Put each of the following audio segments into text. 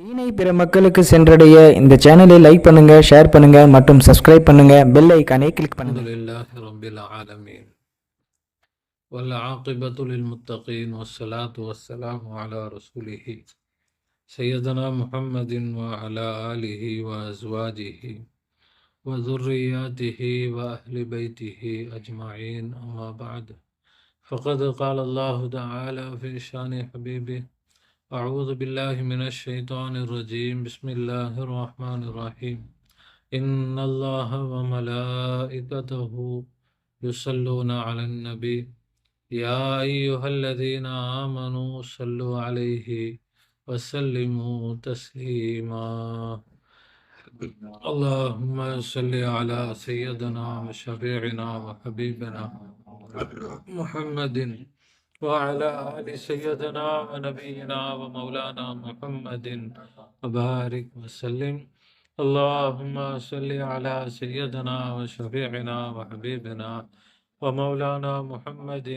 தீனை பிற மக்களுக்கு சென்றடைய இந்த சேனலை லைக் பண்ணுங்க, ஷேர் பண்ணுங்க மற்றும் சப்ஸ்கிரைப் பண்ணுங்க. பெல் ஐகானை கிளிக் பண்ணுங்க. அல்ஹம்துலில்லாஹி ரப்பில் ஆலமீன் வல் ஆகிபத்து லில் முத்தகீன் வஸ்ஸலாத்து வஸ்ஸலாமு அலா ரசூலிஹி சய்யிதனா முஹம்மதின் வ அலா ஆலிஹி வ அஸ்வாஜிஹி வ ذُرِّيَّاتِهِ وأهل بيته أجمعين أما بعد فقد قال الله تعالى في شان حبيبه أعوذ بالله من الشيطان الرجيم بسم الله الرحمن الرحيم إن الله وملائكته يصلون على النبي يا أيها الذين آمنوا صلوا عليه وسلموا تسليما اللهم صل على سيدنا وشفيعنا وحبيبنا محمد وعلى آل سيدنا ونبينا ومولانا محمد وبارك وسلم اللهم صل على سيدنا وشفيعنا وحبيبنا ومولانا محمد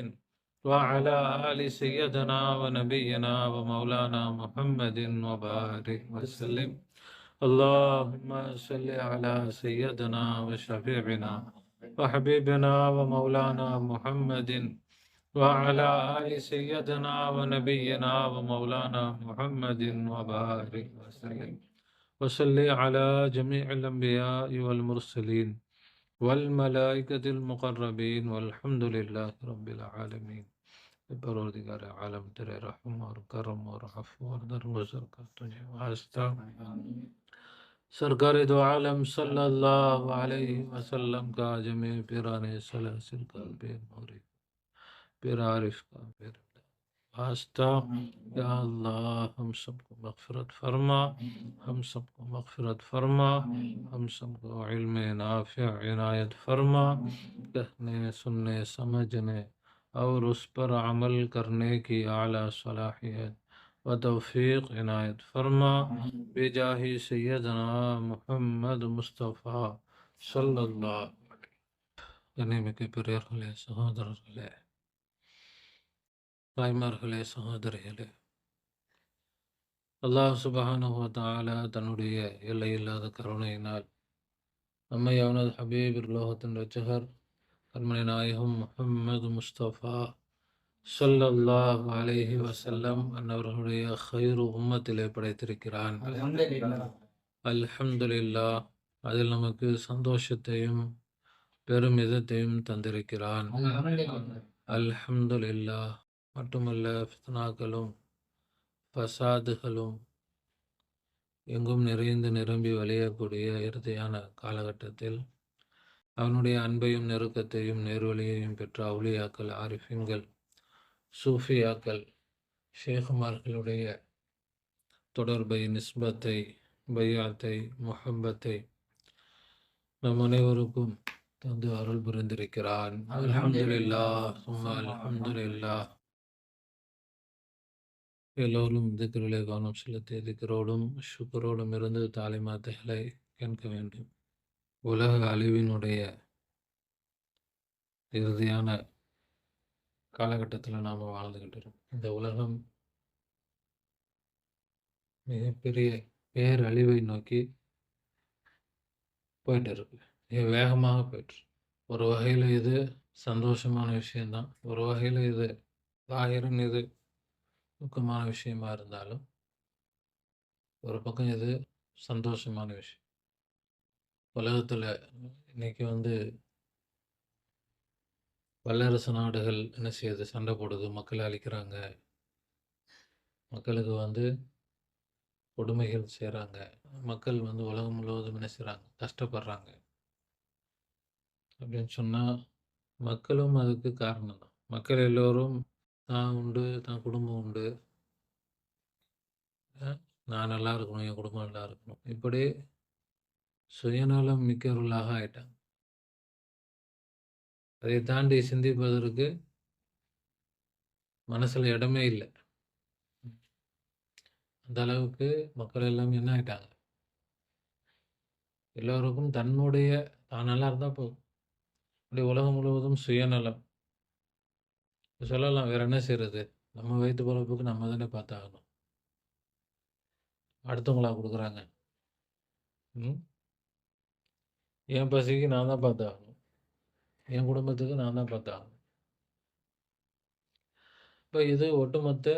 وعلى آل سيدنا ونبينا ومولانا محمد وبارك وسلم اللهم صل على سيدنا وشفيعنا وحبيبنا ومولانا محمد وعلى آل سيدنا ونبينا ومولانا محمد وبارك وسلم وصل على جميع الأنبياء والمرسلين والملائكة المقربين والحمد لله رب العالمين. परवरदिगार आलम तेरे रहम और करम और अफ़्व और दरगुज़र का तुझे वास्ता। सरकार दो आलम सल्लल्लाहु अलैहि वसल्लम का जमे पिराने सलासिल का बेर मोरी बेर आरिफ का बेर वास्ता। या अल्लाह हम सबको मग़फ़िरत फरमा, हम सबको मग़फ़िरत फरमा, हम सबको इल्म नाफ़िअ इनायत फरमा, कहने सुनने समझने और उस पर अमल करने की आला सलाहियत व तौफ़ीक़ इनायत फरमा बेजाही सैयदना मुहम्मद मुस्तफ़ा सल्लल्लाहु கண்ணியமிக்க பெரியவர்களே, சகோதரர்களே, தாய்மார்களே, சகோதரிகளே, அல்லாஹ் சுப்ஹானஹு வ தஆலா தன்னுடைய எல்லையில்லாத கருணையினால் நம்மை அவனது ஹபீப் லோகத்தின் ரட்சகர் கண்மணி நாயகம் முஹம்மது முஸ்தபா ஸல்லல்லாஹு அலைஹி வஸல்லம் அன்னவர்களுடைய ஹைரு உம்மத்திலே படைத்திருக்கிறான். அல்ஹம்துலில்லாஹ். அதில் நமக்கு சந்தோஷத்தையும் பெருமிதத்தையும் தந்திருக்கிறான். அல்ஹம்துலில்லாஹ். மட்டுமல்ல, ஃபித்னாக்களும் ஃபசாதுகளும் எங்கும் நிறைந்து நிரம்பி வழியக்கூடிய இறுதியான காலகட்டத்தில் அவனுடைய அன்பையும் நெருக்கத்தையும் நேர்வழியையும் பெற்ற அவுலியாக்கள், ஆரிஃபின்கள், சூஃபியாக்கள், ஷேகுமார்களுடைய தொடர்பை, நிஸ்பத்தை, பையாத்தை, முஹப்பத்தை நம் அனைவருக்கும் தந்து அருள் புரிந்திருக்கிறான். அல்ஹம்துலில்லாஹ் சும்மா அல்ஹம்துலில்லாஹ். எல்லோரும் திக்ரிலே கவனம் செலுத்தி திக்ரோடும் ஷுக்ரோடும் இருந்து தாலிமாத்துகளை கேட்க வேண்டும். உலக அழிவினுடைய இறுதியான காலகட்டத்தில் நாம் வாழ்ந்துகிட்டு இருக்கோம். இந்த உலகம் மிகப்பெரிய பேரழிவை நோக்கி போயிட்டு இருக்கு. மிக வேகமாக போயிட்டு. ஒரு வகையில் இது சந்தோஷமான விஷயம்தான், ஒரு வகையில் இது லாகிரன், இது துக்கமான விஷயமா இருந்தாலும் ஒரு பக்கம் இது சந்தோஷமான விஷயம். உலகத்தில் இன்னைக்கு வல்லரசு நாடுகள் என்ன செய்யுது? சண்டை போடுது, மக்களை அழிக்கிறாங்க, மக்களுக்கு கொடுமைகள் செய்கிறாங்க, மக்கள் உலகம் முழுவதும் என்ன செய்கிறாங்க? கஷ்டப்படுறாங்க அப்படின்னு சொன்னால் மக்களும் அதுக்கு காரணம் தான். மக்கள் எல்லோரும் தான் உண்டு, தான் குடும்பம் உண்டு, நான் நல்லா இருக்கணும், என் குடும்பம் நல்லா இருக்கணும், இப்படி சுயநலம் மிக்கவர்களாக ஆயிட்டாங்க. அதை தாண்டி சிந்திப்பதற்கு மனசில் இடமே இல்லை. அந்த அளவுக்கு மக்கள் எல்லாம் என்ன ஆயிட்டாங்க? எல்லோருக்கும் தன்னுடைய தான் நல்லா இருந்தால் போதும். அப்படி உலகம் முழுவதும் சுயநலம் சொல்லலாம். வேற என்ன செய்யறது? நம்ம வயிற்று பொழப்புக்கு நம்ம தானே பார்த்தாகணும். அடுத்தவங்களா குடுக்குறாங்க? ம். என் பசிக்கு நான் தான் பார்த்தாகணும். என் குடும்பத்துக்கு நான் தான் பார்த்தாகணும். இப்ப இது ஒட்டுமொத்த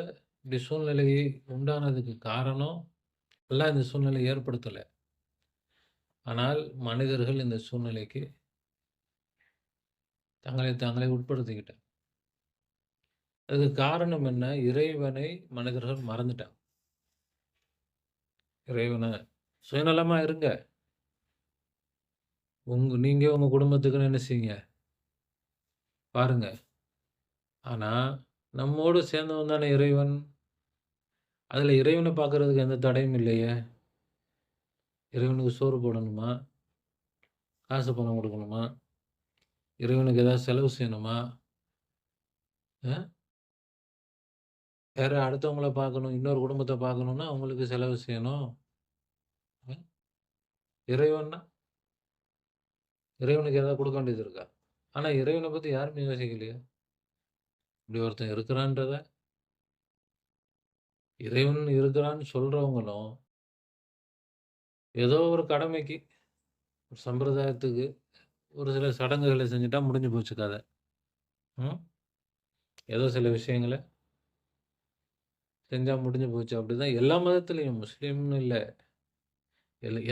இப்படி சூழ்நிலை உண்டானதுக்கு காரணம், அல்லாஹ் இந்த சூழ்நிலையை ஏற்படுத்தல. ஆனால் மனிதர்கள் இந்த சூழ்நிலைக்கு தங்களை தாங்களே உட்படுத்திக்கிட்டாங்க. அதுக்கு காரணம் என்ன? இறைவனை மனிதர்கள் மறந்துட்டாங்க. இறைவன சுயநலமா இருங்க. நீங்க உங்க குடும்பத்துக்குன்னு என்ன செய்யுங்க? பாருங்க. ஆனா, நம்மோடு சேர்ந்தவன் தானே இறைவன். அதுல இறைவன பார்க்கறதுக்கு எந்த தடையும் இல்லையே! இறைவனுக்கு சோறு போடணுமா? காசு பணம் குடுக்கணுமா? இறைவனுக்கு ஏதாவது செலவு செய்யணுமா? அ வேற அடுத்தவங்கள பார்க்கணும், இன்னொரு குடும்பத்த பார்க்கணும்னா, அவங்களுக்கு செலவு செய்யணும். அ இறைவன்னா, இறைவனுக்கு ஏதாவது குடுக்க வேண்டியது இருக்கா? ஆனா இறைவன பத்தி யாருமே யோசிக்கலையே! இப்படி ஒருத்தன் இருக்கிறான்றத, இறைவன் இருக்கிறான்னு சொல்றவங்களும், ஏதோ ஒரு கடமைக்கு, ஒரு சம்பிரதாயத்துக்கு, ஒரு சில சடங்குகள செஞ்சுட்டா முடிஞ்சு போச்சு கத. ம். ஏதோ சில விஷயங்கள செஞ்சா முடிஞ்சு போச்சு. அப்படிதான் எல்லா மதத்திலயும், முஸ்லீம்னு இல்ல.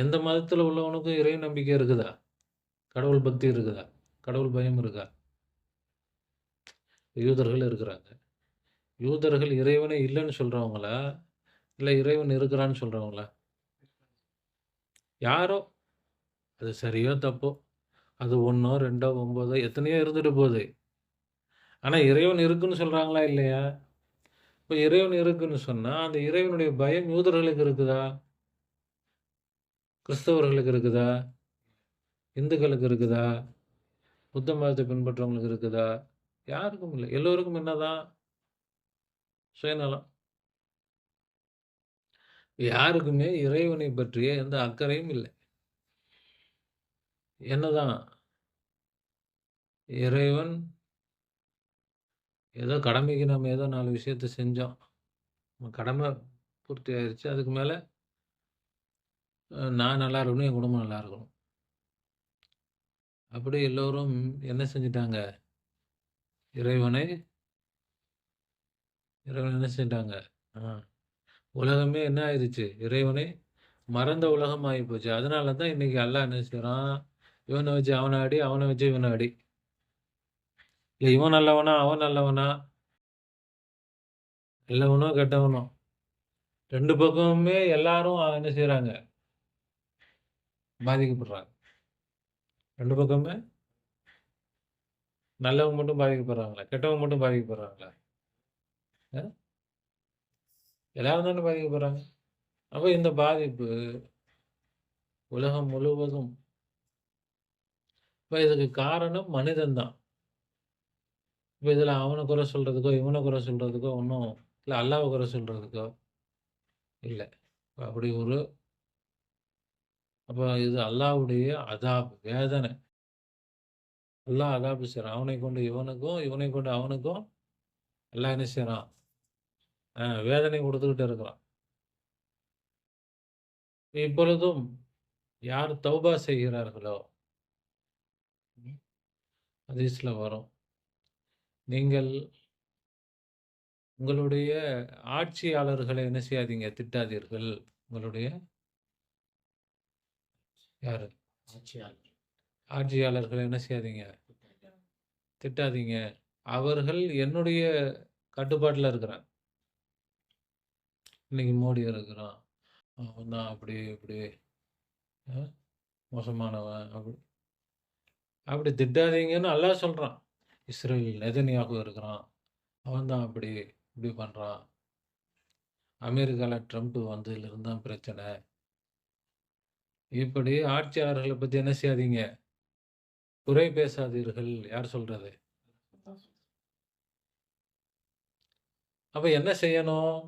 எந்த மதத்தில உள்ளவனுக்கும் இறை நம்பிக்கை இருக்குதா? கடவுள் பக்தி இருக்குதா? கடவுள் பயம் இருக்கா? யூதர்கள் இருக்கிறாங்க. யூதர்கள் இறைவனே இல்லன்னு சொல்றவங்களா? இல்ல இறைவன் இருக்கிறான்னு சொல்றவங்களா? யாரோ, அது சரியோ, தப்போ, அது 1ஓ, 2ஓ, 9ஓ எத்தனையோ இருந்துட்டு போது. ஆனா இறைவன் இருக்குன்னு சொல்றாங்களா? இல்லையா? இப்ப இறைவன் இருக்குன்னு சொன்னா, அந்த இறைவனுடைய பயம் யூதர்களுக்கு இருக்குதா? கிறிஸ்தவர்களுக்கு இருக்குதா? இந்துக்களுக்கு இருக்குதா? புத்த மதத்தை பின்பற்றவங்களுக்கு இருக்குதா? யாருக்கும் இல்ல. எல்லோருக்கும் என்னதான்? சுயநலம். யாருக்குமே இறைவனை பற்றிய எந்த அக்கறையும் இல்லை. என்னதான் இறைவன் ஏதோ கடமைக்கு நம்ம ஏதோ 4 விஷயத்த செஞ்சோம். நம்ம கடமை பூர்த்தி ஆயிருச்சு. அதுக்கு மேல நான் நல்லா இருக்கணும், என் குடும்பம் நல்லா இருக்கணும். அப்படி எல்லோரும் என்ன செஞ்சுட்டாங்க? இறைவனை இறைவனை என்ன செஞ்சுட்டாங்க? ஆ உலகமே என்ன ஆயிருச்சு? இறைவனை மறந்த உலகம் ஆயிப்போச்சு. அதனால தான் இன்னைக்கு அல்லாஹ் என்ன செய்றான்? இவன வச்சு அவன அடி, அவன வச்சு இவன அடி. இல்ல இவன் நல்லவனா? அவன் நல்லவனா? நல்லவனோ, கெட்டவனோ 2 பக்கமுமே எல்லாரும் என்ன செய்றாங்க? பாதிக்கப்படுறாங்க. 2 பக்கமுமே நல்லவங்க மட்டும் பாதிக்கப்படுறாங்களா? கெட்டவங்க மட்டும் பாதிக்கப்படுறாங்களா? அ எல்லாரும் தானே பாதிக்கப்படுறாங்க. அப்ப இந்த பாதிப்பு உலகம் முழுவதும் இப்ப இதுக்கு காரணம் மனிதன் தான். இப்ப இதுல அவன குறை சொல்றதுக்கோ, இவன குறை சொல்றதுக்கோ ஒண்ணும் இல்ல அல்லாஹ்வ குறை சொல்றதுக்கோ இல்ல. அப்படி ஒரு அப்ப இது அல்லாஹ்வுடைய அதாப் வேதனை. அல்லாஹ் அதாப் செய்றான். அவனைக் கொண்டு இவனுக்கும், இவனைக் கொண்டு அவனுக்கும் அல்லாஹ் என்ன செய்றான்? வேதனை குடுத்துக்கிட்டு இருக்கிறான். இப்பொழுதும் யார் தௌபா செய்கிறார்களோ, ம் ஹதீஸ்ல வரும். நீங்கள் உங்களுடைய ஆட்சியாளர்களை என்ன செய்யாதீங்க? திட்டாதீர்கள். உங்களுடைய யாரு? ஆட்சியாளர். ஆட்சியாளர்களை என்ன செய்யாதீங்க? திட்டாதீங்க. அவர்கள் என்னுடைய கட்டுப்பாட்டுல இருக்கிறாங்க. இன்னைக்கு மோடி இருக்கிறான். அவன் தான் அப்படி, இப்படி அ மோசமானவன். அப்படி அப்படி திட்டாதீங்கன்னு அல்லாஹ் சொல்றான். இஸ்ரேல் நெதன்யாகு இருக்கிறான். அவன் தான் அப்படி, இப்படி பண்றான். அமெரிக்கால ட்ரம்ப் வந்ததிலிருந்து தான் பிரச்சனை. இப்படி ஆட்சியாளர்கள பத்தி என்ன செய்யாதீங்க? குறை பேசாதீர்கள். யார் சொல்றது? அப்ப என்ன செய்யணும்?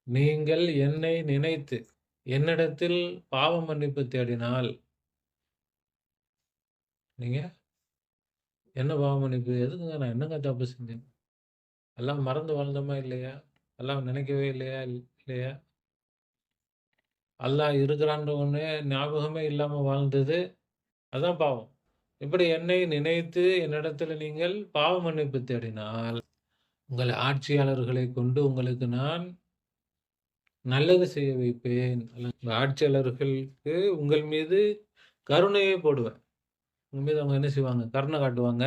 நீங்கள் என்னை நினைத்து, என்னிடத்தில் பாவ மன்னிப்பு தேடினால், நீங்க என்ன பாவ மன்னிப்பு? எதுக்குங்க நான் என்னங்க தப்பு செஞ்சேன்? எல்லாம் மறந்து வாழ்ந்தோமா இல்லையா? எல்லாம் நினைக்கவே இல்லையா? இல்லையா? அல்லாஹ் இருக்கிறான்ற ஒண்ணே ஞாபகமே இல்லாம வாழ்ந்தது, அதான் பாவம். இப்படி என்னை நினைத்து என்னிடத்தில் நீங்கள் பாவ மன்னிப்பு தேடினால், உங்கள் ஆட்சியாளர்களை கொண்டு உங்களுக்கு நான் நல்லது செய்ய வைப்பேன். உங்க ஆட்சியாளர்களுக்கு உங்கள் மீது கருணையை போடுவேன். உங்க மீது அவங்க என்ன செய்வாங்க? கருணை காட்டுவாங்க.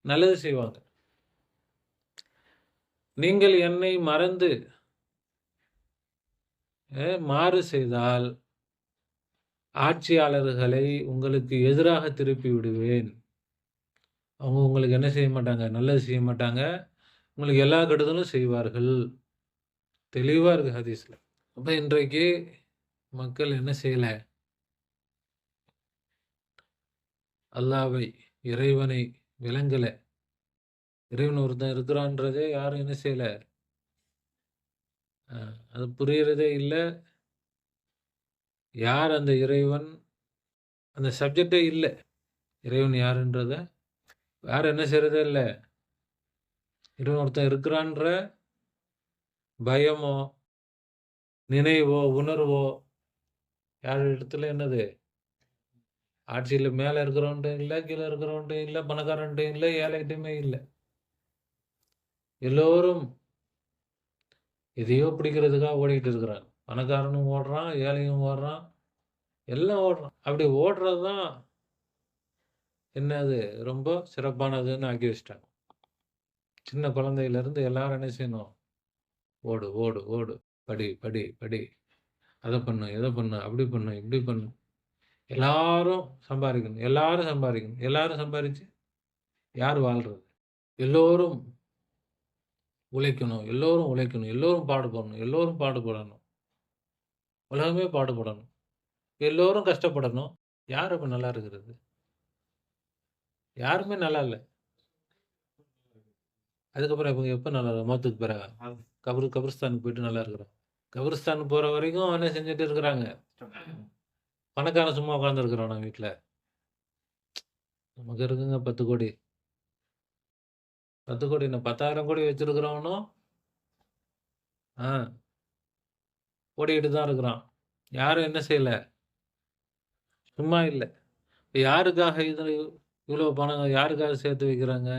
நல்லது செய்வாங்க. நீங்கள் என்னை மறந்து மாறு செய்தால், ஆட்சியாளர்களை உங்களுக்கு எதிராக திருப்பி விடுவேன். அவங்க உங்களுக்கு என்ன செய்ய மாட்டாங்க? நல்லது செய்ய மாட்டாங்க. உங்களுக்கு எல்லா கெடுதலும் செய்வார்கள். தெளிவா இருக்கு ஹதீஸ்ல. அப்ப இன்றைக்கு மக்கள் என்ன செய்யல? அல்லாஹ்வை, இறைவனை விளங்கல. இறைவன் ஒருத்தன் இருக்கிறான்றதே யாரும் என்ன செய்யல? அது புரியறதே இல்ல. யார் அந்த இறைவன்? அந்த சப்ஜெக்டே இல்ல. இறைவன் யாருன்றத யாரும் என்ன செய்றதே இல்ல. இறைவன் ஒருத்தன் இருக்கிறான்ற பயமோ, நினைவோ, உணர்வோ யார் இடத்துல என்னது? ஆட்சியில மேல இருக்கிறவன்ட்டும் இல்ல, கீழ இருக்கிறவன்ட்டும் இல்ல, பணக்காரன்ட்டும் இல்ல, ஏழைகிட்டயுமே இல்ல. எல்லோரும் எதையோ பிடிக்கிறதுக்காக ஓடிட்டு இருக்கிறாங்க. பணக்காரனும் ஓடுறான், ஏழையும் ஓடுறான், எல்லாம் ஓடுறான். அப்படி ஓடுறது தான் என்னது? ரொம்ப சிறப்பானதுன்னு ஆக்கி வச்சுட்டாங்க. சின்ன குழந்தையிலேருந்து எல்லாரும் என்ன செய்யணும்? ஓடு, ஓடு, ஓடு. படி, படி, படி. அத பண்ணு, இத பண்ணு, அப்படி பண்ணு, இப்படி பண்ணு. எல்லாரும் சம்பாரிக்கணும், எல்லாரும் சம்பாரிக்கணும். எல்லாரும் சம்பாரிச்சு யார் வாழ்றது? எல்லோரும் உழைக்கணும், எல்லோரும் உழைக்கணும், எல்லோரும் பாடுபடணும், எல்லோரும் பாடுபடணும். உலகமே பாடுபடணும். எல்லோரும் கஷ்டப்படணும். யார் அப்ப நல்லா இருக்கிறது? யாருமே நல்லா இல்ல. அதுக்கப்புறம் இவங்க எப்ப நல்லா மௌத்துக்கு பிறகா? கபிரிஸ்தானுக்கு போயிட்டு நல்லா இருக்கிறோம். கபிரிஸ்தான் போற வரைக்கும் என்ன செஞ்சுட்டு இருக்கிறாங்க? பணக்காரன் சும்மா உட்கார்ந்துருக்கிறானா வீட்ல? நமக்கு இருக்குங்க 10 கோடி. 10 கோடி என்ன 10,000 கோடி வச்சிருக்கிறவனும் ஆ ஓடிக்கிட்டு தான் இருக்கிறான். யாரும் என்ன செய்யல? சும்மா இல்ல. இப்ப யாருக்காக இவ்வளோ பணம் யாருக்காக சேர்த்து வைக்கிறாங்க?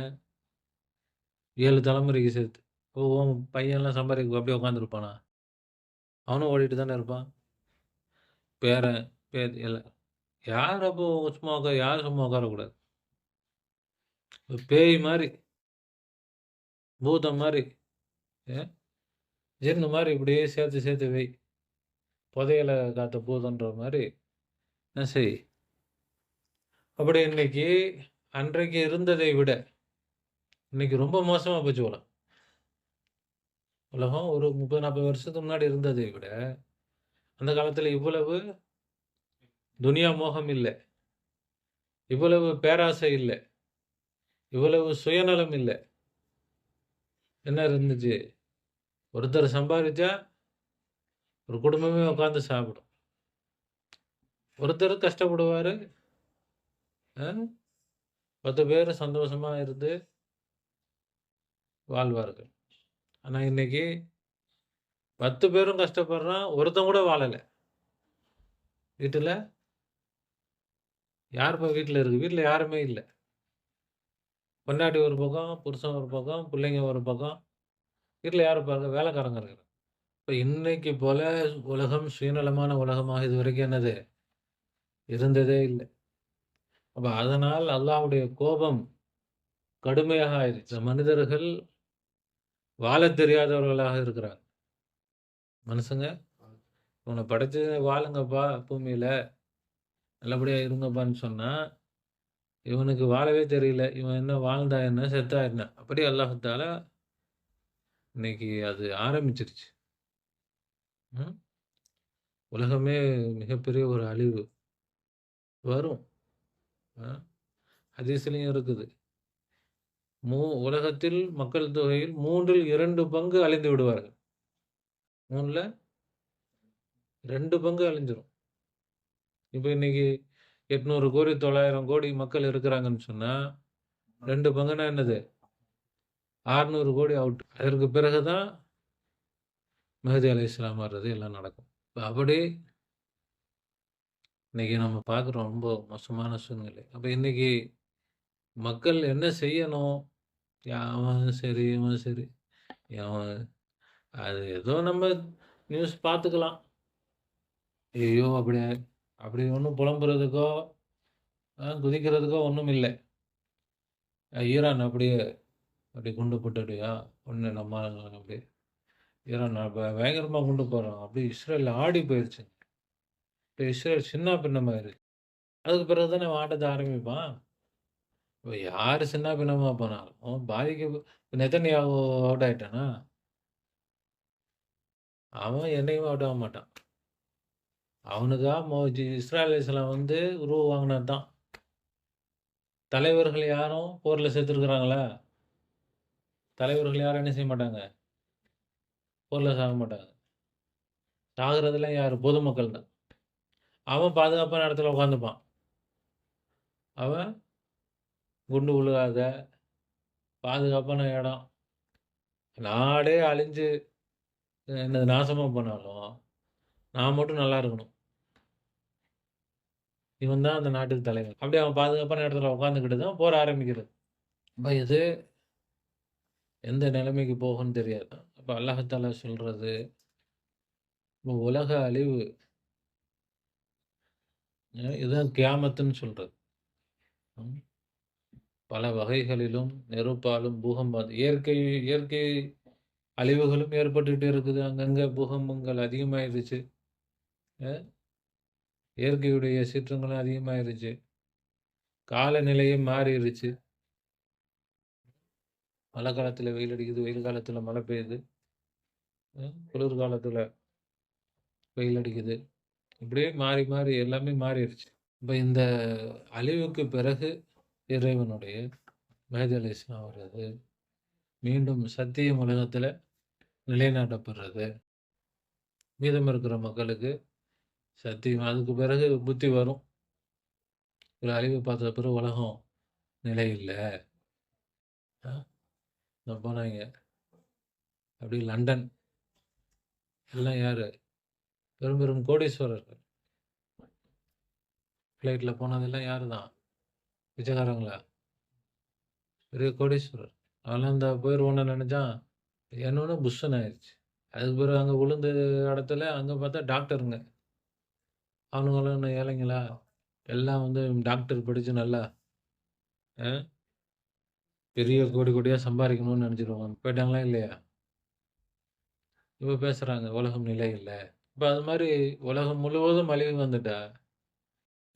7 தலைமுறைக்கு சேர்த்து. உன் பையன்லாம் சம்பாதிக்க அப்படியே உட்காந்துருப்பானா? அவனும் ஓடிட்டு தானே இருப்பான். பேரன், பேத்தி எல்லாம். யார் அப்போ சும்மா யாரும் சும்மா உட்காரக்கூடாது. பேய் மாரி, பூதம் மாரி, ஜின்னு மாரி இப்படியே சேர்த்து சேர்த்து வை. புதையல காத்த பூதன்ற மாரி என்ன செய்? அப்படி இன்னைக்கு அன்றைக்கு இருந்ததை விட இன்னைக்கு ரொம்ப மோசமா போச்சு உலகம். உலகம் ஒரு 30, 40 வருஷத்துக்கு முன்னாடி இருந்ததை விட அந்த காலத்துல இவ்வளவு துனியா மோகம் இல்ல. இவ்வளவு பேராசை இல்ல. இவ்வளவு சுயநலம் இல்ல. என்ன இருந்துச்சு? ஒருத்தர் சம்பாதிச்சா ஒரு குடும்பமே உட்கார்ந்து சாப்பிடும். ஒருத்தர் கஷ்டப்படுவாரு. 10 பேர் சந்தோஷமா இருந்து வாழ்வார்கள். ஆனா இன்னைக்கு 10 பேரும் கஷ்டப்படுறான். ஒருத்தன் கூட வாழல. வீட்டுல யார் இப்ப வீட்டுல இருக்கு? வீட்டுல யாருமே இல்ல. பொண்டாட்டி ஒரு பக்கம், புருஷன் ஒரு பக்கம், பிள்ளைங்க ஒரு பக்கம். வீட்டுல யாரு பாருங்க? வேலைக்காரங்க இருக்கிறாங்க. இப்ப இன்னைக்கு போல உலகம் சுயநலமான உலகமாக இதுவரைக்கும் என்னது? இருந்ததே இல்ல. அப்ப அதனால் அல்லாஹ்வுடைய கோபம் கடுமையாக ஆயிருச்சு. மனிதர்கள் வாழத் தெரியாதவர்களாக இருக்கிறாங்க. மனுஷங்க உன்னை படைச்சு வாழுங்கப்பா பூமியில, நல்லபடியா இருங்கப்பான்னு சொன்னா, இவனுக்கு வாழவே தெரியல. இவன் என்ன வாழ்ந்தா என்ன? செத்தா என்ன? அப்படி அல்லாஹ் தஆலா இன்னைக்கு அது ஆரம்பிச்சிருச்சு. உலகமே மிகப்பெரிய ஒரு அழிவு வரும். ஹதீஸ்லயும் இருக்குது. உலகத்தில் மக்கள் தொகையில் 3ல் 2 பங்கு அழிந்து விடுவார்கள். 3ல 2 பங்கு அழிஞ்சிரும். இப்ப இன்னைக்கு 800 கோடி 900 கோடி மக்கள் இருக்கிறாங்கன்னு சொன்னா 2 பங்குனா என்னது? 600 கோடி அவுட். அதற்கு பிறகுதான் மஹ்தி அலைஹிஸ்ஸலாம் வர்றது எல்லாம் நடக்கும். அப்படி இன்னைக்கு நம்ம பார்க்குறோம் ரொம்ப மோசமான சூழ்நிலை. அப்ப இன்னைக்கு மக்கள் என்ன செய்யணும்? அவன் சரி, இவன் சரி. அவன் அது ஏதோ நம்ம நியூஸ் பார்த்துக்கலாம். ஐயய்யோ! அப்படி அப்படி ஒண்ணும் புலம்புறதுக்கோ, குதிக்கிறதுக்கோ ஒண்ணும் இல்ல. ஈரான் அப்படியே அப்படி குண்டு போட்டுட்டியா? ஒண்ணு நம்ம ஆளுங்க அப்படியே ஈரான் பயங்கரமா குண்டு போடுறான். அப்படியே இஸ்ரேல் ஆடி போயிருச்சு. இப்ப இஸ்ரேல் சின்ன பின்னமாயிருச்சு. அதுக்கு பிறகு தானே அவன் ஆட்டத்த ஆரம்பிப்பான். இப்ப யாரு சின்ன பின்னமா போனாலும் நெதன்யாகு அவுட் ஆயிட்டானா? அவன் என்னைக்கும் அவுட் ஆக மாட்டான். அவனுக்கா இஸ்ராயேல்ஸ்லாம் வந்து உருவ வாங்கினது தான். தலைவர்கள் யாரும் போர்ல செத்துருக்குறாங்களா? தலைவர்கள் யாரும் என்ன செய்ய மாட்டாங்க? போர்ல சாக மாட்டாங்க. சாகுறதெல்லாம் யாரு? பொதுமக்கள் தான். அவன் பாதுகாப்பான இடத்துல உட்காந்துப்பான். அவன் குண்டு விழுகாத பாதுகாப்பான இடம். நாடே அழிஞ்சு என்னது நாசமா போனாலும், நான் மட்டும் நல்லா இருக்கணும். இவன் தான் அந்த நாட்டுக்கு தலைவன். அப்படியே அவன் பாதுகாப்பான இடத்துல உட்காந்துக்கிட்டு தான் போர் ஆரம்பிக்கிறது. அப்ப இது எந்த நிலைமைக்கு போகும்னு தெரியாது. அப்ப அல்லாஹ் தஆலா சொல்றது, உலக அழிவு இதுதான் கியாமத்துன்னு சொல்றது. ம். பல வகைகளிலும் நெருப்பாலும் இயற்கை இயற்கை அழிவுகளும் ஏற்பட்டுட்டே இருக்குது. அங்கங்க பூகம்பங்கள் அதிகமாயிருச்சு. அ இயற்கையுடைய சீற்றங்களும் அதிகமாயிருச்சு. காலநிலையே மாறிருச்சு. மழை காலத்துல வெயில் அடிக்குது, வெயில் காலத்துல மழை பெய்யுது. குளிர் காலத்துல வெயில் அடிக்குது. இப்படியே மாறி, மாறி எல்லாமே மாறிருச்சு. இப்ப இந்த அழிவுக்கு பிறகு இறைவனுடைய மேஹ்தி அலைஹிஸ்ஸலாம் வர்றது, மீண்டும் சத்தியம் உலகத்துல நிலைநாட்டப்படுறது. மீதம் இருக்கிற மக்களுக்கு சத்தியம் அதுக்கு பிறகு புத்தி வரும். ஒரு அழிவு பார்த்த பிறகு உலகம் நிலை இல்ல. போனாங்க. அப்படி லண்டன் எல்லாம் யாரு? பெரும் பெரும் கோடீஸ்வரர்கள். ஃப்ளைட்ல போனதெல்லாம் யாரு தான்? பிச்சைக்காரங்களா? பெரிய கோடீஸ்வரர். அவன்லாம் இந்த போயிருவோன்னு நினைச்சான். என்னொன்னு புஷ்ஷுன்னு ஆயிடுச்சு. அதுக்கு பிறகு அங்க விழுந்த இடத்துல அங்க பார்த்தா டாக்டருங்க. அவனுங்களும் என்ன ஏழைங்களா? எல்லாம் வந்து டாக்டர் படிச்சு நல்லா அ பெரிய கோடி கோடியா சம்பாரிக்கணும்னு நினைச்சிருவாங்க. போயிட்டாங்களா இல்லையா? இப்ப பேசுறாங்க உலகம் நிலை இல்ல. இப்ப அது மாரி உலகம் முழுவதும் அழிவு வந்துட்டா,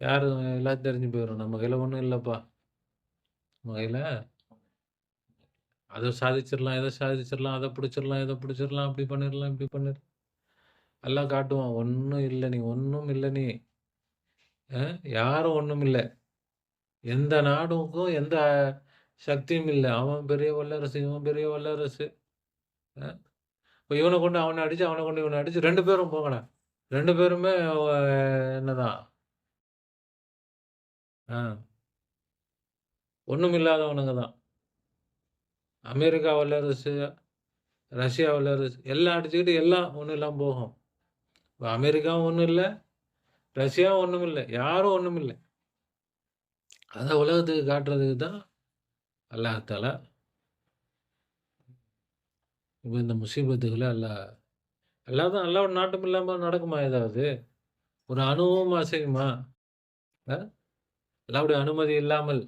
யாரு எல்லாம் தெரிஞ்சு போயிரும். நம்ம கையில ஒண்ணும் இல்லப்பா. நம்ம கையில அத சாதிச்சிரலாம், இத சாதிச்சிரலாம், அத பிடிச்சிரலாம், இத பிடிச்சிரலாம், அப்படி பண்ணிரலாம், இப்படி பண்ணிரலாம். எல்லாம் காட்டுவான். ஒண்ணும் இல்ல நீ, ஒண்ணும் இல்ல நீ. யாரும் ஒண்ணும் இல்ல. எந்த நாடுக்கும் எந்த சக்தியும் இல்ல. அவன் பெரிய வல்லரசு, இவன் பெரிய வல்லரசு. அ இப்ப இவன கொண்டு அவன அடிச்சு, அவன கொண்டு இவன அடிச்சு 2 பேரும் போங்கடா. 2 பேருமே என்னதான்? ஆ ஒண்ணும் இல்லாதவனுங்க தான். அமெரிக்கா வல்லரசு, ரஷ்யா வல்லரசு எல்லாம் அடிச்சுக்கிட்டு எல்லாம் ஒண்ணும் இல்லாம போகும். இப்ப அமெரிக்காவும் ஒண்ணும் இல்ல, ரஷ்யாவும் ஒண்ணும் இல்ல. யாரும் ஒண்ணும் இல்ல. அத உலகத்துக்கு காட்டுறதுக்கு தான் அல்லாஹ் தஆலா இப்ப இந்த முசீபத்துகள அல்லாஹ் அல்லாஹ்வோட நாட்டம் இல்லாம நடக்குமா ஏதாவது? ஒரு அணுவும் அசையுமா? அ அல்லாஹ்வுடைய அனுமதி இல்லாமல்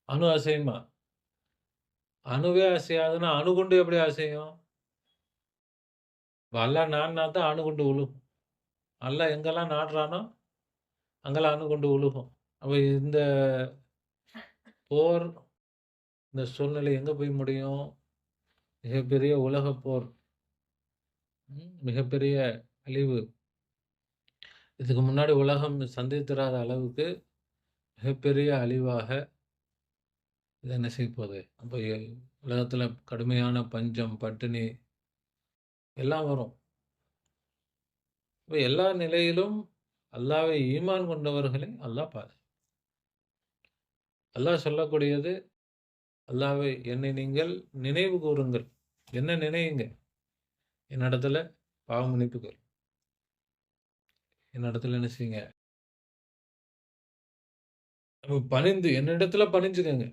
அணு அசையுமா? அணுவே அசையாதுன்னா, அணுகுண்டு எப்படி அசையும்? இப்ப அல்லாஹ் நாடுனா தான் அணுகுண்டு விழுகும். அல்லாஹ் எங்கெல்லாம் நாடுறானோ, அங்கெல்லாம் அணுகுண்டு விழுகும். அப்ப இந்த போர், இந்த சூழ்நிலை எங்க போய் முடியும்? மிகப்பெரிய உலகப் போர். மிகப்பெரிய அழிவு. இதுக்கு முன்னாடி உலகம் சந்தித்திராத அளவுக்கு மிகப்பெரிய அழிவாக இது என்ன செய்யப்போகுது? அப்ப உலகத்துல கடுமையான பஞ்சம், பட்டினி எல்லாம் வரும். இப்ப எல்லா நிலையிலும் அல்லாஹ்வை ஈமான் கொண்டவர்களை அல்லாஹ் அல்லாஹ் சொல்லக்கூடியது, அல்லாஹ்வை என்னை நீங்கள் நினைவு கூருங்கள். என்ன நினையுங்க? என்னிடத்துல பாவ மன்னிப்பு கேள். என்னிடத்துல என்ன செய்யுங்க? பணிந்து என்னிடத்துல பணிஞ்சுக்கங்க.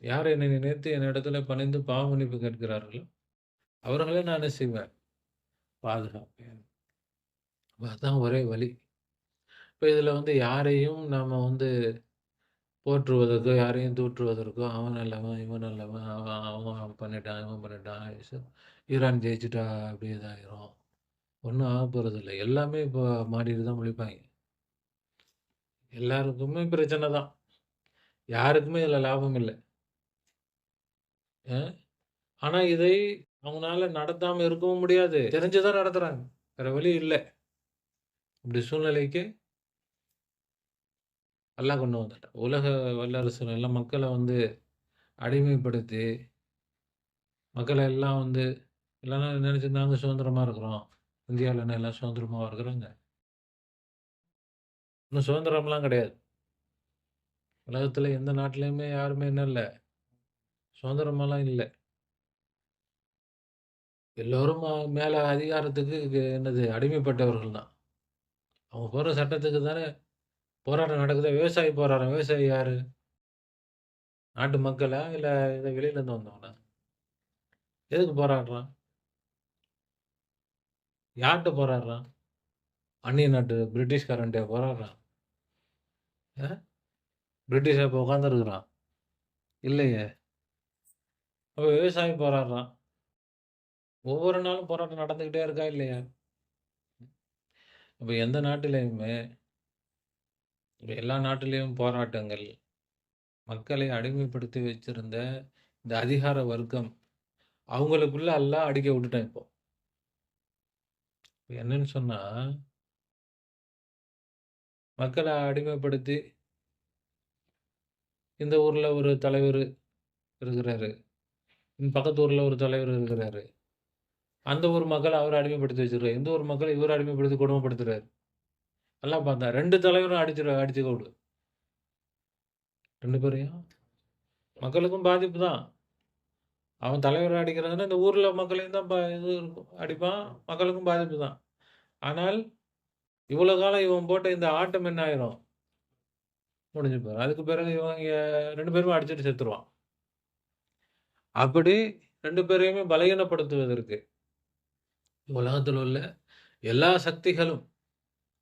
யார் என்னை நினைத்து என்னிடத்துல பணிந்து பாவ மன்னிப்பு கேட்கிறார்களோ, அவர்கள நான் என்ன செய்வேன்? பாதுகாப்பேன். அதான் ஒரே வழி. இப்ப இதுல யாரையும் நாம போற்றுவதற்கோ, யாரையும் தூற்றுவதற்கோ, அவன் நல்லவன், இவன் நல்லவன், அவன் அவன் பண்ணிட்டான், இவன் பண்ணிட்டான், ஈரான் ஜெயிச்சுட்டா அப்படி இதாயிரும். ஒண்ணும் ஆகப்போறதில்ல. எல்லாமே இப்போ மாறிட்டு தான் முழிப்பாய்ங்க. எல்லாருக்குமே பிரச்சனை தான். யாருக்குமே இதுல லாபம் இல்ல. அ ஆனா இதை அவங்கனால நடத்தாம இருக்கவும் முடியாது. தெரிஞ்சு தான் நடத்துறாங்க. வேற வழி இல்ல. இப்படி சூழ்நிலைக்கு அல்லாஹ் கொண்டு வந்துட்டான். உலக வல்லரசுகள் எல்லாம் மக்கள அடிமைப்படுத்தி, மக்கள எல்லாம் எல்லாரும் நெனச்சிருந்தாங்க சுதந்திரமா இருக்கிறோம். இந்தியாவுல என்ன எல்லாம் சுதந்திரமாவா இருக்கிறாங்க? இன்னும் சுதந்திரம்லாம் கிடையாது. உலகத்துல எந்த நாட்டிலயுமே யாருமே என்ன இல்ல, சுதந்திரமாலாம் இல்ல. எல்லோரும் மேல அதிகாரத்துக்கு என்னது அடிமைப்பட்டவர்கள் தான். அவங்க போடுற சட்டத்துக்கு தானே போராட்டம் நடக்குது. விவசாயி போராட்டம். விவசாயி யாரு? நாட்டு மக்களா? இல்ல வெளியில இருந்து வந்தவனா? எதுக்கு போராடுறான்? யார்ட்ட போராடுறான்? அந்நிய நாட்டு பிரிட்டிஷ்காரன்ட்டயா போராடுறான்? அ பிரிட்டிஷா இப்ப உட்கார்ந்திருக்கிறான்? இல்லையே! அப்ப விவசாயி போராடுறான். ஒவ்வொரு நாளும் போராட்டம் நடந்துகிட்டே இருக்கா? இல்லையா? இப்ப எந்த நாட்டிலயுமே இப்ப எல்லா நாட்டிலயும் போராட்டங்கள், மக்களை அடிமைப்படுத்தி வச்சிருந்த இந்த அதிகார வர்க்கம், அவங்களுக்குள்ள எல்லாம் அடிக்க விட்டுட்டான் இப்போ. இப்ப என்னன்னு சொன்னா, மக்கள அடிமைப்படுத்தி இந்த ஊர்ல ஒரு தலைவரு இருக்கிறாரு. பக்கத்து ஊர்ல ஒரு தலைவர் இருக்கிறாரு. அந்த ஊர் மக்கள அவர அடிமைப்படுத்தி வச்சிருக்காரு. இந்த ஊர் மக்கள இவரு அடிமைப்படுத்தி கொடுமைப்படுத்துறாரு. எல்லாம் பார்த்தா 2 தலைவரும் அடிச்சுக்க விடு. 2 பேரையும் மக்களுக்கும் பாதிப்பு தான். அவன் தலைவர அடிக்கிறதுனா, இந்த ஊர்ல மக்களையும் தான் இது இருக்கும். அடிப்பான். மக்களுக்கும் பாதிப்பு தான். ஆனால், இவ்வளோ காலம் இவன் போட்ட இந்த ஆட்டம் என்ன ஆயிரும்? முடிஞ்சு போயிரும். அதுக்கு பிறகு இவங்க 2 பேருமே அடிச்சுட்டு செத்துருவான். அப்படி 2 பேரையுமே பலகீனப்படுத்துவதற்கு, உலகத்தில் உள்ள எல்லா சக்திகளும்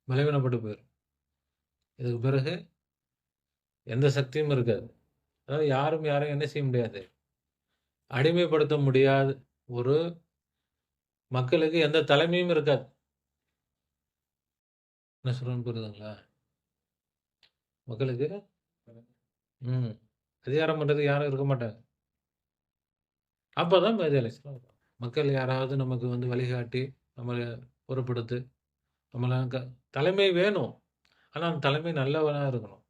பலவீனப்பட்டு போயிரும். இதுக்கு பிறகு எந்த சக்தியும் இருக்காது. அதாவது யாரும் யாரையும் என்ன செய்ய முடியாது? அடிமைப்படுத்த முடியாது. ஒரு மக்களுக்கு எந்த தலைமையும் இருக்காது. என்ன சொல்றேன்னு புரியுதுங்களா? மக்களுக்கு ம். அதிகாரம் பண்றதுக்கு யாரும் இருக்க மாட்டாங்க. அப்பதான் மேதை எலெக்ஷன் வரும். மக்கள் யாராவது நமக்கு வழிகாட்டி, நம்மள பொறுப்படுத்து, நம்மள தலைமை வேணும். ஆனா, அந்த தலைமை நல்லவனா இருக்கணும்.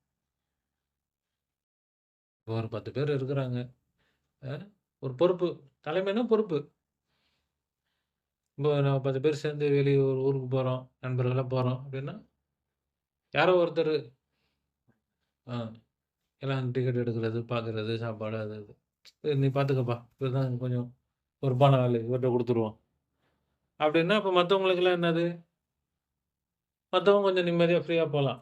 இப்போ ஒரு 10 பேர் இருக்கிறாங்க. அ ஒரு பொறுப்பு. தலைமைன்னா பொறுப்பு. இப்போ நம்ம 10 பேர் சேர்ந்து வெளிய ஒரு ஊருக்கு போறோம். நண்பர்களா போறோம் அப்படின்னா, யாரோ ஒருத்தரு அ எல்லாம் டிக்கெட் எடுக்கிறது, பார்க்குறது, சாப்பாடு அது இது. "நீ பார்த்துக்கப்பா. இவர் தான் கொஞ்சம் பொறுப்பான ஆளு. இவர்ட்ட குடுத்துருவோம்." அப்படின்னா, அப்ப மத்தவங்களுக்கெல்லாம் என்னது? மத்தவங்க கொஞ்சம் நிம்மதியா ஃப்ரீயா போலாம்.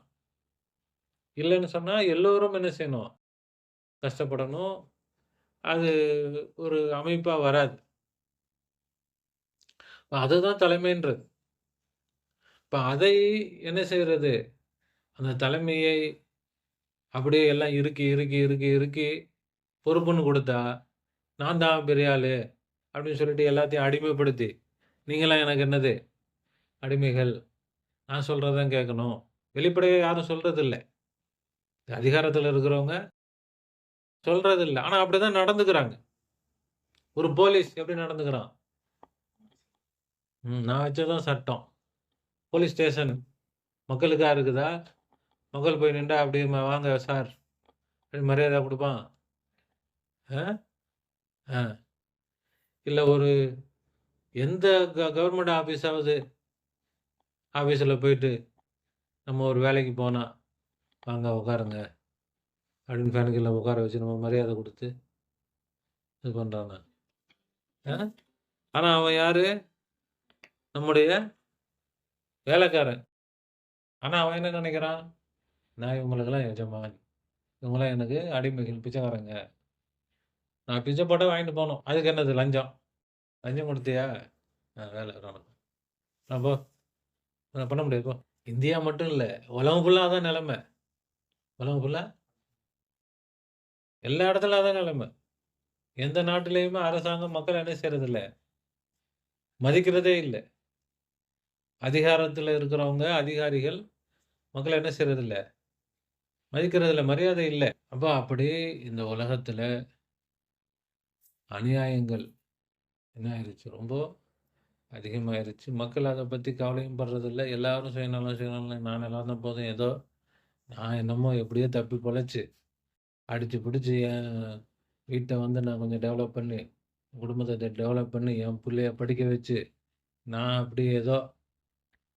இல்லன்னு சொன்னா எல்லோரும் என்ன செய்யணும்? கஷ்டப்படணும். அது ஒரு அமைப்பா வராது. அதுதான் தலைமைன்றது. இப்ப அதை என்ன செய்றது? அந்த தலைமையை அப்படியே எல்லாம் இறுக்கி, இறுக்கி, இறுக்கி, இறுக்கி பொறுப்புன்னு குடுத்தா, நான் தான் பெரிய ஆளு அப்படின்னு சொல்லிட்டு எல்லாத்தையும் அடிமைப்படுத்தி, நீங்கலாம் எனக்கு என்னது? அடிமைகள். நான் சொல்றத தான் கேட்கணும். வெளிப்படையா யாரும் சொல்றதில்ல. அதிகாரத்துல இருக்கிறவங்க சொல்றதில்ல. ஆனா அப்படிதான் நடந்துக்கிறாங்க. ஒரு போலீஸ் எப்படி நடந்துக்கிறான்? நான் வச்சது தான் சட்டம். போலீஸ் ஸ்டேஷன் மக்களுக்கா இருக்குதா? மக்கள் போய் நின்டா அப்படியே வாங்க சார் அப்படின்னு மரியாதை குடுப்பான். ஆ? ஆ. இல்ல ஒரு எந்த கவர்மெண்ட் ஆஃபீஸாவது ஆஃபீஸ்ல போயிட்டு நம்ம ஒரு வேலைக்கு போனா, "வாங்க உட்காருங்க" அப்படின்னு ஃபேன் கீழ உட்கார வச்சு நம்ம மரியாதை குடுத்து இது பண்றானா? ஆ? ஆனா அவன் யாரு? நம்முடைய வேலைக்காரன். ஆனா அவன் என்ன நினைக்கிறான்? நான் இவங்களுக்கெல்லாம் எஜமான். இவங்கலாம் எனக்கு அடிமைகள், பிச்சைக்காரங்க. நான் பிச்சை போட்டா வாங்கிட்டு போணும். அதுக்கு என்னது லஞ்சம். லஞ்சம் குடுத்தியா? வேலை நடக்கும். போ. பண்ண முடியாது போ. இந்தியா மட்டும் இல்ல. உலகம் ஃபுல்லா அதான் நிலைமை. உலகம் ஃபுல்லா எல்லா இடத்துலயும் அதான் நிலைமை. எந்த நாட்டிலயுமே அரசாங்கம் மக்கள் என்ன செய்றதில்ல? மதிக்கிறதே இல்ல. அதிகாரத்துல இருக்கிறவங்க, அதிகாரிகள் மக்கள என்ன செய்றதில்ல? மதிக்கிறதில்ல. மரியாதை இல்ல. அப்ப அப்படி இந்த உலகத்துல அநியாயங்கள் என்ன ஆயிருச்சு? ரொம்ப அதிகமாயிருச்சு. மக்கள் அத பத்தி கவலையும் படுறதில்ல. எல்லாரும் சுயநலம், சுயநலம் நான் நல்லா இருந்தா போதும். ஏதோ நான் என்னமோ எப்படியோ தப்பி பொழச்சு, அடிச்சு பிடிச்சு என் வீட்ட வந்து நான் கொஞ்சம் டெவலப் பண்ணி, குடும்பத்த டெவலப் பண்ணி, என் புள்ளைய படிக்க வச்சு, நான் அப்படி ஏதோ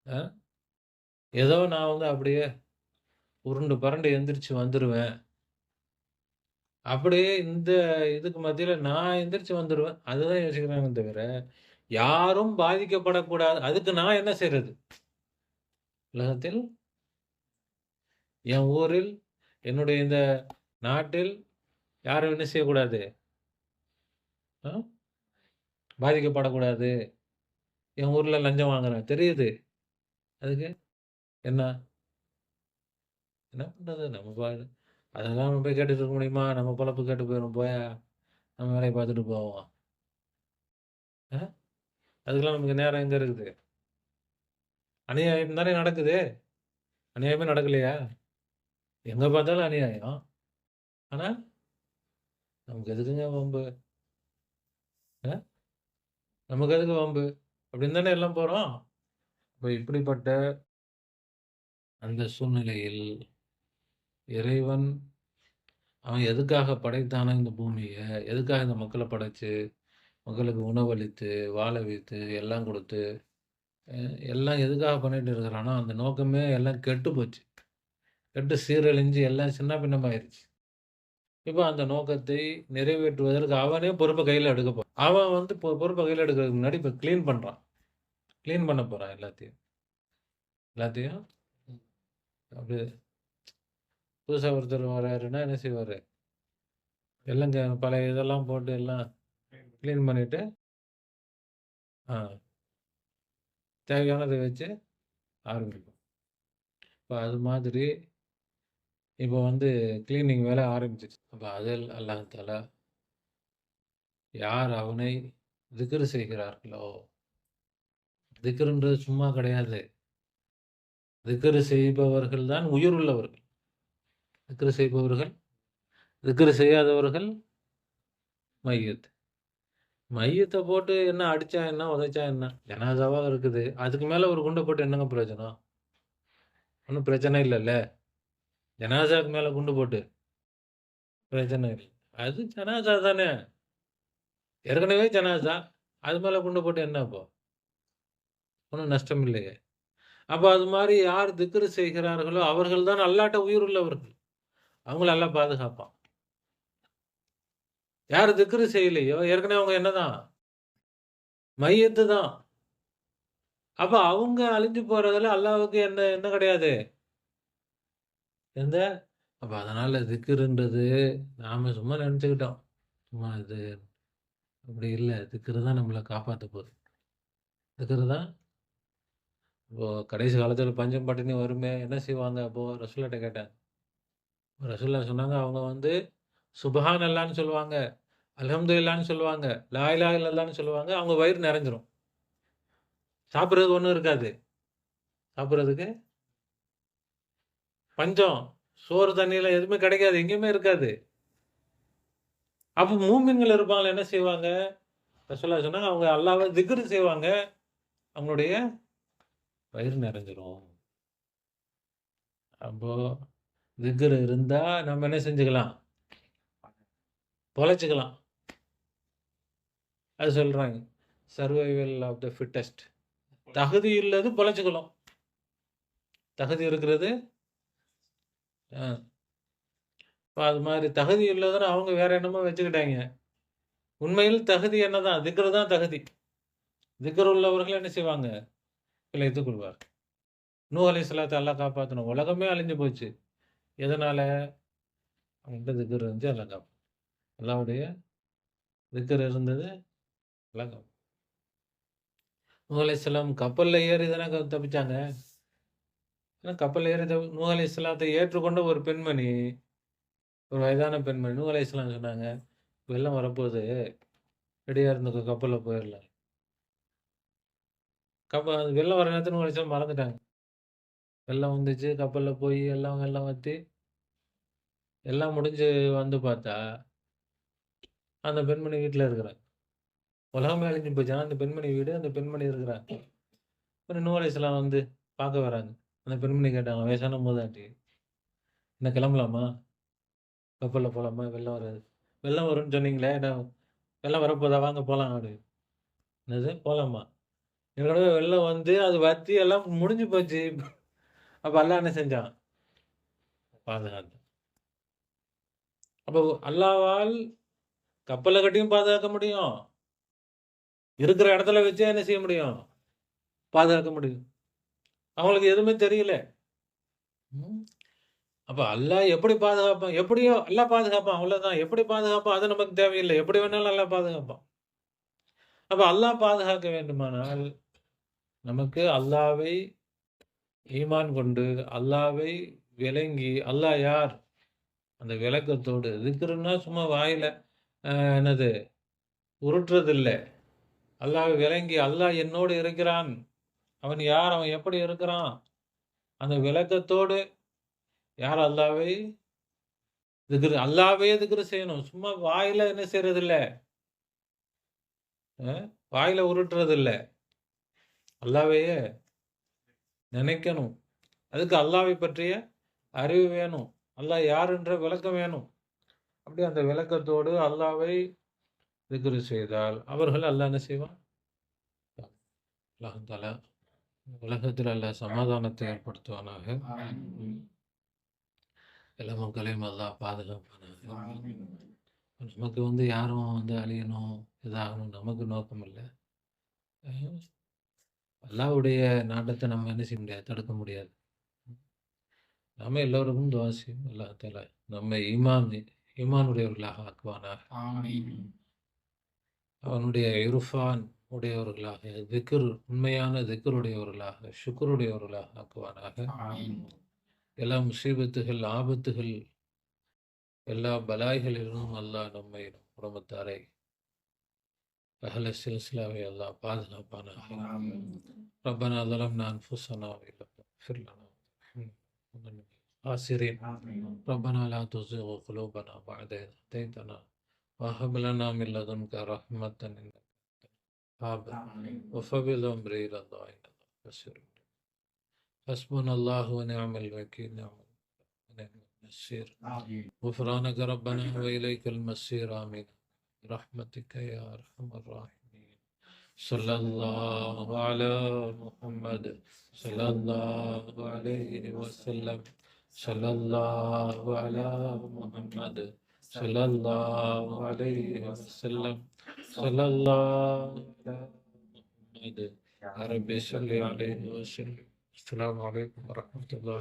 அ ஏதோ நான் வந்து அப்படியே உருண்டு பரண்டு எந்திரிச்சு வந்துருவேன். அப்படியே இந்த இதுக்கு மத்தியில நான் எந்திரிச்சு வந்துருவேன். அதுதான் யோசிக்கிறாங்க தவிர, யாரும் பாதிக்கப்படக்கூடாது. அதுக்கு நான் என்ன செய்றது? உலகத்தில், என் ஊரில், என்னுடைய இந்த நாட்டில் யாரும் என்ன செய்யக்கூடாது? அ பாதிக்கப்படக்கூடாது. என் ஊர்ல லஞ்சம் வாங்குறேன். தெரியுது. அதுக்கு என்ன? என்ன பண்றது? நம்ம அதெல்லாம் நம்ம போய் கேட்டுட்டு இருக்க முடியுமா? நம்ம பொழப்பு கேட்டு போயிரும். போயா, நம்ம வேலைய பார்த்துட்டு போவோம். அ அதுக்கெல்லாம் நமக்கு நேரம் எங்க இருக்குது? அநியாயம் தானே நடக்குது. அநியாயமே நடக்கலையா? எங்க பார்த்தாலும் அநியாயம். ஆனா, நமக்கு எதுக்குங்க வம்பு? அ நமக்கு எதுக்கு வம்பு? அப்படின்னு தானே எல்லாம் போறோம். இப்ப இப்படிப்பட்ட அந்த சூழ்நிலையில் இறைவன் அவன் எதுக்காக படைத்தானோ இந்த பூமிய, எதுக்காக இந்த மக்கள படைச்சு, மக்களுக்கு உணவளித்து, வாழ வைத்து, எல்லாம் குடுத்து, எல்லாம் எதுக்காக பண்ணிட்டு இருக்கிறானோ, அந்த நோக்கமே எல்லாம் கெட்டு போச்சு. கெட்டு சீரழிஞ்சு எல்லாம் சின்ன பின்னமாயிருச்சு. இப்ப அந்த நோக்கத்தை நிறைவேற்றுவதற்கு அவனே பொறுப்ப கையில எடுக்க போறான். அவன் வந்து பொறுப்ப கையில எடுக்கிறதுக்கு முன்னாடி இப்ப கிளீன் பண்றான். கிளீன் பண்ண போறான் எல்லாத்தையும். எல்லாத்தையும் அப்படியே புதுசா ஒருத்தர் வராருன்னா என்ன செய்வாரு? எல்லாம் பழைய இதெல்லாம் போட்டு எல்லாம் கிளீன் பண்ணிட்டு, ஆ தேவையானத வச்சு ஆரம்பிப்போம். இப்ப அது மாதிரி இப்ப வந்து கிளீனிங் வேலை ஆரம்பிச்சுருச்சு. அப்ப அதில் அல்லாஹ் தஆலா யார் அவனை திக்ர் செய்கிறார்களோ, திக்ர்ன்றது சும்மா கிடையாது. திக்ர் செய்பவர்கள் தான் உயிருள்ளவர்கள். திக்ர் செய்பவர்கள், திக்ர் செய்யாதவர்கள் மையத். மையத்த போட்டு என்ன அடிச்சா என்ன, உதைச்சா என்ன? ஜனாசாவா இருக்குது. அதுக்கு மேல ஒரு குண்ட போட்டு என்னங்க பிரயோஜனம்? ஒண்ணும் பிரச்சனை இல்லல்ல. ஜனாசாக்கு மேல குண்டு போட்டு பிரச்சனை இல்ல. அது ஜனாசா தானே. ஏற்கனவே ஜனாசா. அது மேல குண்டு போட்டு என்ன இப்போ? ஒண்ணும் நஷ்டம் இல்லையே. அப்ப அது மாரி யார் திக்ர் செய்கிறார்களோ, அவர்கள் தான் அல்லாஹ்ட்ட உயிர் உள்ளவர்கள். அவங்கள அல்லாஹ் பாதுகாப்பான். யார் திக்ர் செய்யலையோ, ஏற்கனவே அவங்க என்னதான்? மையத்து தான். அப்ப அவங்க அழிஞ்சு போறதுல அல்லாஹ்வுக்கு என்ன என்ன கிடையாது? எந்த அப்ப அதனால திக்ருன்றது நாம சும்மா நெனச்சுக்கிட்டோம். சும்மா இது அப்படி இல்ல. திக்ரு தான் நம்மள காப்பாத்த போகுது. திக்ரு தான் இப்போ கடைசி காலத்துல பஞ்சம் பட்டினி வருமே, என்ன செய்வாங்க அப்போ? ரசூலுல்லாஹ்ட்ட கேட்டேன். ரசூலுல்லாஹ் சொன்னாங்க, அவங்க வந்து சுப்ஹான் அல்லாஹ்ன்னு சொல்லுவாங்க. அல்ஹம்துலில்லாஹ்ன்னு சொல்லுவாங்க. லா இலாஹ இல்லல்லாஹ்ன்னு சொல்லுவாங்க. அவங்க வயிறு நெறஞ்சிரும். சாப்பிடுறதுக்கு ஒண்ணும் இருக்காது. சாப்பிடுறதுக்கு பஞ்சம். சோறு, தண்ணிலாம் எதுவுமே கிடைக்காது. எங்கேயுமே இருக்காது. அப்ப மூமின்கள் இருப்பாங்கல்ல என்ன செய்வாங்க? ரசூலுல்லாஹ் சொன்னாங்க, அவங்க அல்லாஹ்வ திக்ர் செய்வாங்க. அவங்களுடைய வயிறு நெறஞ்சிரும். அப்போ திக்ர் இருந்தா நம்ம என்ன செஞ்சுக்கலாம்? பொழச்சுக்கலாம். அது சொல்றாங்க. Survival of the fittest. தகுதி உள்ளது பொழச்சுக்கலாம். தகுதி இருக்கிறது இப்ப அது மாரி தகுதி உள்ளதுன்னு அவங்க வேற என்னமோ வச்சுக்கிட்டாங்க. உண்மையில் தகுதி என்னதான்? திக்ர் தான் தகுதி. திக்ர் உள்ளவர்கள் என்ன செய்வாங்க? பிழைத்துக் கொள்வார்கள். நூஹ் அலைஹிஸ்ஸலாத்தை அல்லாஹ் காப்பாற்றணும். உலகமே அழிஞ்சு போச்சு. எதனால? அவங்கள்ட்ட திக்ர் இருந்துச்சு, அல்லாஹ் காப்பாத்தணும். அல்லாஹ்வுடைய திக்ர் இருந்தது, அல்லாஹ் காப்பாத்தணும். நூஹ் அலைஹிஸ்ஸலாம் கப்பல்ல ஏறி தானே தப்பிச்சாங்க. ஏன்னா கப்பல்ல ஏறி நூஹ் அலைஹிஸ்ஸலாத்தை ஏற்றுக்கொண்ட ஒரு பெண்மணி, ஒரு வயதான பெண்மணி நூஹ் அலைஹிஸ்ஸலாம் சொன்னாங்க, வெள்ளம் வரப்போகுது, ரெடியா இருந்துக்கோ, கப்பல்ல போயிரலாம். வெள்ளம் வர நேரத்துல நூஹ் அலைஹிஸ்ஸலாம் மறந்துட்டாங்க. வெள்ளம் வந்துச்சு, கப்பல்ல போய் எல்லாம் வெள்ளம் வத்தி, எல்லாம் முடிஞ்சு வந்து பார்த்தா, அந்த பெண்மணி வீட்ல இருக்கிறாங்க. உலகமே அழிஞ்சு போச்சு. ஆனா அந்த பெண்மணி வீடு, அந்த பெண்மணி இருக்கிறாங்க. அப்புறம் நூஹ் அலைஹிஸ்ஸலாம் வந்து பார்க்க வராங்க. அந்த பெண்மணி கேட்டாங்க, வயசான மூதாட்டி, "என்ன கிளம்பலாமா? கப்பல்ல போலாமா? வெள்ளம் வராது." "வெள்ளம் வரும்ன்னு சொன்னீங்களே, என்ன வெள்ளம் வரப்போதா? வாங்க போலாம்." அப்படின்னு. "என்னது போலாமா?" ஏற்கனவே வெள்ளம் வந்து அது வத்தி எல்லாம் முடிஞ்சு போச்சு. அப்ப அல்லாஹ் என்ன செஞ்சான்? பாதுகாத்தான். அப்போ அல்லாஹ்வால் கப்பல கட்டியும் பாதுகாக்க முடியும். இருக்கிற இடத்துல வச்சே என்ன செய்ய முடியும்? பாதுகாக்க முடியும். அவங்களுக்கு எதுவுமே தெரியல. ம். அப்ப அல்லாஹ் எப்படி பாதுகாப்பான்? எப்படியோ அல்லாஹ் பாதுகாப்பான். அவ்வளவுதான். எப்படி பாதுகாப்பான்? அது நமக்கு தேவையில்லை. எப்படி வேணாலும் அல்லாஹ் பாதுகாப்பான். அப்ப அல்லாஹ் பாதுகாக்க வேண்டுமானால், நமக்கு அல்லாஹ்வை ஈமான் கொண்டு, அல்லாஹ்வை விளங்கி, அல்லாஹ் யார்? அந்த விளக்கத்தோடு, திக்ருன்னா சும்மா வாயில என்னது உருட்டுறதில்ல. அல்லாஹ்வை விளங்கி, அல்லாஹ் என்னோடு இருக்கிறான். அவன் யார்? அவன் எப்படி இருக்கிறான்? அந்த விளக்கத்தோடு யார் அல்லாஹ்வை அல்லாஹ்வையே திக்ரு செய்யணும். சும்மா வாயில என்ன செய்றதில்ல, வாயில உருட்டுறதில்ல. அல்லாஹ்வையே நினைக்கணும். அதுக்கு அல்லாஹ்வை பற்றிய அறிவு வேணும். அல்லாஹ் யார் என்ற விளக்கம் வேணும். அப்படி அந்த விளக்கத்தோடு அல்லாஹ்வை திக்ரு செய்தால், அவர்கள் அல்லாஹ் என்ன செய்வான்? அல்லாஹ் தஆலா உலகத்தில் அல்லாஹ் சமாதானத்தை ஏற்படுத்துவானாக. எல்லா மக்களையும் அல்லாஹ் பாதுகாப்பானாக. நமக்கு வந்து யாரும் வந்து அழியணும், இதாகணும் நமக்கு நோக்கம் இல்லை. அல்லாஹ்வுடைய நாட்டத்தை நம்ம என்ன செய்ய முடியாது, தடுக்க முடியாது. நாம எல்லோருக்கும் துஆ செய்வோம். அல்லாஹ் தஆலா நம்மை ஈமான் உடையவர்களாக ஆக்குவானாக. அவனுடைய இர்ஃபான் உடையவர்களாக, உண்மையான திக்ர் உடையவர்களாக, ஷுக்ர் உடையவர்களாக ஆக்குவானாக. எல்லா முசீபத்துகள், ஆபத்துகள், எல்லா பலாய்களிலும் அல்லாஹ் நம்மை, குடும்பத்தாரை, அஹ்ல சில்சிலாவை அல்லாஹ் பாதுகாப்பானாக. ரப்பனா ظلمنا أنفسنا وإن لم تغفر لنا وترحمنا خاسرين. ربنا لا تزغ قلوبنا بعد إذ هديتنا وهب لنا من لدنك رحمة إنك أنت الوهاب وفوض أمري إلى الله إنك بصير. حسبنا الله ونعم الوكيل، نعم النصير. غفرانك ربنا وإليك المصير. آمين برحمتك يا أرحم الراحمين. صلى الله على محمد صلى الله عليه وسلم. صلى الله على محمد صلى الله عليه وسلم. صلى الله على محمد. يا رب صل عليه وسلم. السلام عليكم ورحمة الله.